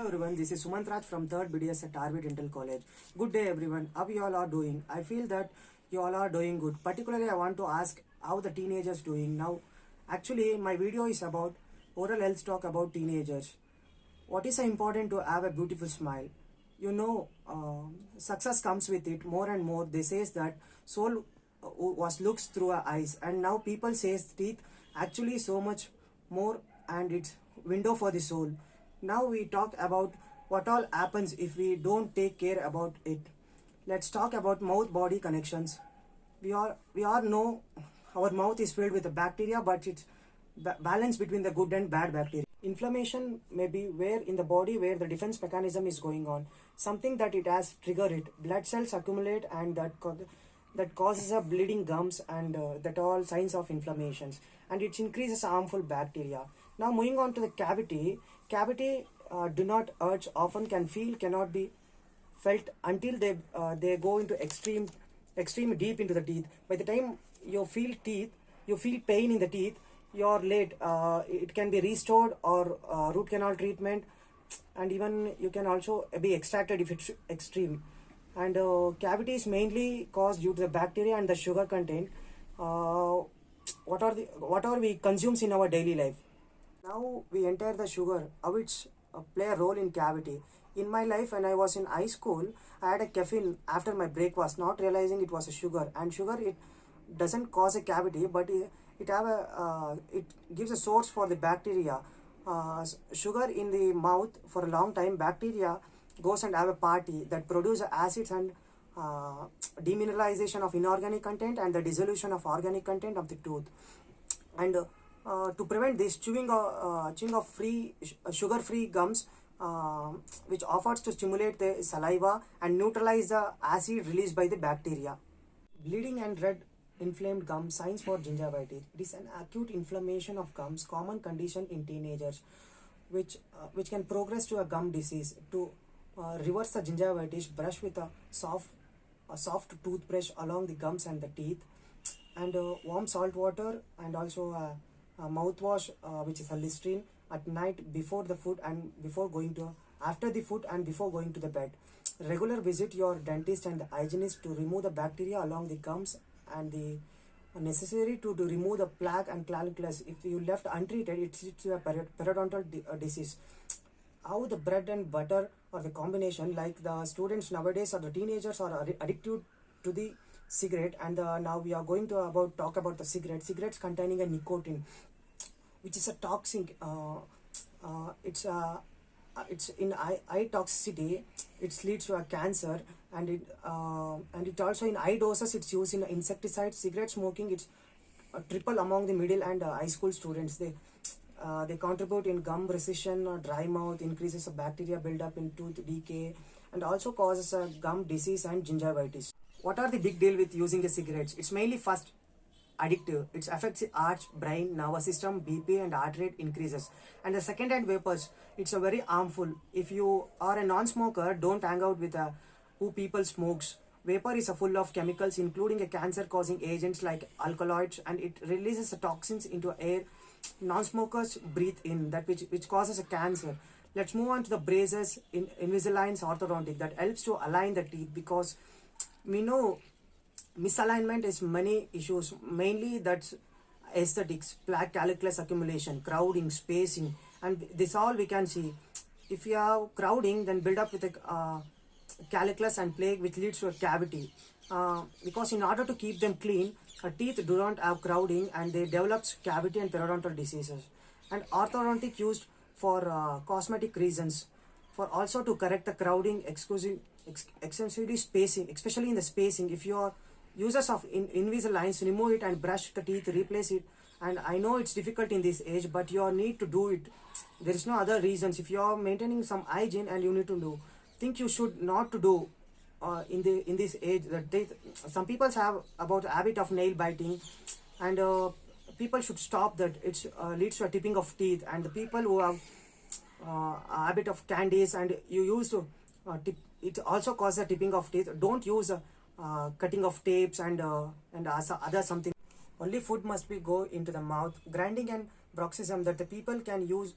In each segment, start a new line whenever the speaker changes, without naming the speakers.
Hello everyone, this is Sumant Raj from 3rd BDS at Arvid Dental College. Good day everyone, how you all are doing? I feel that you all are doing good. Particularly I want to ask how the teenagers doing now. Actually my video is about oral health talk about teenagers. What is important to have a beautiful smile? You know, success comes with it more and more. They says that soul was looks through our eyes, and now people says teeth actually so much more, and it's window for the soul. Now we talk about what all happens if we don't take care about it. Let's talk about mouth-body connections. We all know our mouth is filled with the bacteria, but it's balance between the good and bad bacteria. Inflammation may be where in the body where the defense mechanism is going on, something that it has triggered it. Blood cells accumulate, and that causes a bleeding gums, and that all signs of inflammations, and it increases harmful bacteria. Now moving on to the cavity do not urge, often can feel, cannot be felt until they go into extreme deep into the teeth. By the time you feel pain in the teeth, you're late. It can be restored, or root canal treatment, and even you can also be extracted if it's extreme. And cavity is mainly caused due to the bacteria and the sugar content. Whatever we consumes in our daily life. Now we enter the sugar, how it's play a role in cavity. In my life, when I was in high school, I had a caffeine after my breakfast, not realizing it was a sugar. And sugar, it doesn't cause a cavity, but it gives a source for the bacteria. Sugar in the mouth for a long time, bacteria goes and have a party that produce acids, and demineralization of inorganic content and the dissolution of organic content of the tooth. And to prevent this, chewing of sugar-free gums, which offers to stimulate the saliva and neutralize the acid released by the bacteria. Bleeding and red inflamed gum, signs for gingivitis. It is an acute inflammation of gums, common condition in teenagers, which can progress to a gum disease. To reverse the gingivitis, brush with a soft toothbrush along the gums and the teeth, and warm salt water, and also a mouthwash, which is a Listerine, at night before the food and after the food and before going to the bed. Regular visit your dentist and the hygienist to remove the bacteria along the gums, and the necessary to remove the plaque and calculus. If you left untreated, it leads to a periodontal disease. How the bread and butter or the combination, like the students nowadays or the teenagers are addicted to the cigarette, and now we are going to talk about the cigarettes containing a nicotine, which is a toxic. It's in eye toxicity. It leads to a cancer, and it also in high doses. It's used in insecticides. Cigarette smoking, it's triple among the middle and high school students. They contribute in gum recession, dry mouth, increases of bacteria buildup in tooth decay, and also causes a gum disease and gingivitis. What are the big deal with using a cigarettes? It's mainly first addictive. It affects the heart, brain, nervous system, BP, and heart rate increases. And the second-hand vapors, it's a very harmful. If you are a non-smoker, don't hang out with who people smokes. Vapor is full of chemicals, including a cancer-causing agents like alkaloids, and it releases the toxins into air. Non-smokers breathe in that, which causes a cancer. Let's move on to the braces in Invisalign orthodontic that helps to align the teeth, because we know misalignment is many issues. Mainly that's aesthetics, plaque calculus accumulation, crowding, spacing, and this all we can see. If you have crowding, then build up with a calculus and plaque, which leads to a cavity. Because in order to keep them clean, teeth do not have crowding, and they develop cavity and periodontal diseases. And orthodontic used for cosmetic reasons, for also to correct the crowding, excessively spacing, especially in the spacing. If you are users of Invisalign, remove it and brush the teeth, replace it. And I know it's difficult in this age, but you need to do it. There is no other reasons. If you are maintaining some hygiene, and you need to do, think you should not to do in this age. Some people have about habit of nail biting, and people should stop that. It leads to a tipping of teeth. And the people who have a habit of candies, and you use to tip, it also causes a tipping of teeth. Don't use cutting of tapes and other something. Only food must be go into the mouth. Grinding and bruxism, that the people can use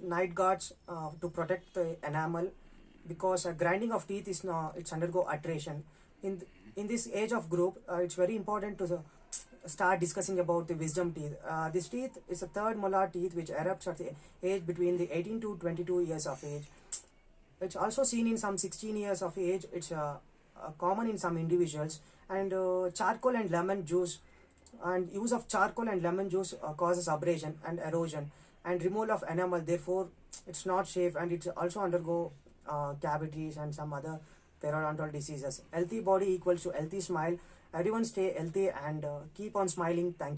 night guards to protect the enamel, because grinding of teeth is now it's undergo alteration. In this age of group, it's very important to start discussing about the wisdom teeth. This teeth is a third molar teeth which erupts at the age between the 18 to 22 years of age. It's also seen in some 16 years of age. It's common in some individuals. And charcoal and lemon juice, and use of charcoal and lemon juice causes abrasion and erosion and removal of enamel. Therefore, it's not safe, and it's also undergo cavities and some other periodontal diseases. Healthy body equals to healthy smile. Everyone stay healthy and keep on smiling. Thank you.